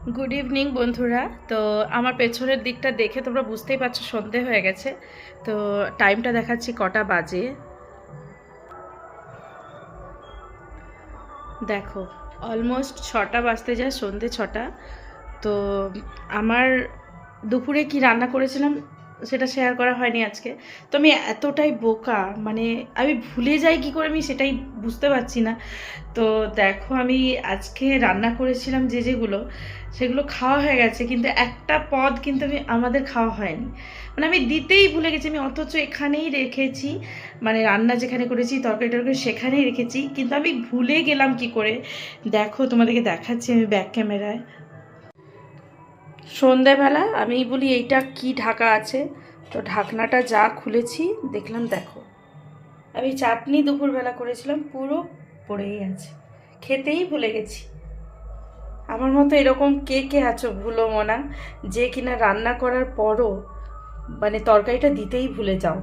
Good evening বন্ধুরা। তো আমার পেছনের দিকটা দেখে তোমরা বুঝতেই পারছো সন্ধে হয়ে গেছে। তো টাইমটা দেখাচ্ছি কটা বাজে। দেখো, অলমোস্ট 6টা বাজতে যায়, সন্ধে 6টা। তো আমার দুপুরে কি রান্না করেছিলাম সেটা শেয়ার করা হয়নি আজকে। তো আমি এতটাই বোকা, মানে আমি ভুলে যাই কি করে আমি সেটাই বুঝতে পারছি না। তো দেখো, আমি আজকে রান্না করেছিলাম যেগুলো সেগুলো খাওয়া হয়ে গেছে, কিন্তু একটা পদ কিন্তু আমাদের খাওয়া হয়নি। মানে আমি দিতেই ভুলে গেছি, আমি অথচ এখানেই রেখেছি, মানে রান্না যেখানে করেছি তরকারি টরকারি সেখানেই রেখেছি, কিন্তু আমি ভুলে গেলাম কি করে। দেখো তোমাদেরকে দেখাচ্ছি আমি ব্যাক ক্যামেরায়। সন্ধেবেলা আমি বলি এইটা কি ঢাকা আছে, তো ঢাকনাটা যা খুলেছি দেখলাম, দেখো আমি চাটনি দুপুরবেলা করেছিলাম পুরো পড়েই আছে, খেতেই ভুলে গেছি। আমার মতো এরকম কে কে আছো ভুলো মনা, যে কিনা রান্না করার পরও মানে তরকারিটা দিতেই ভুলে যাও।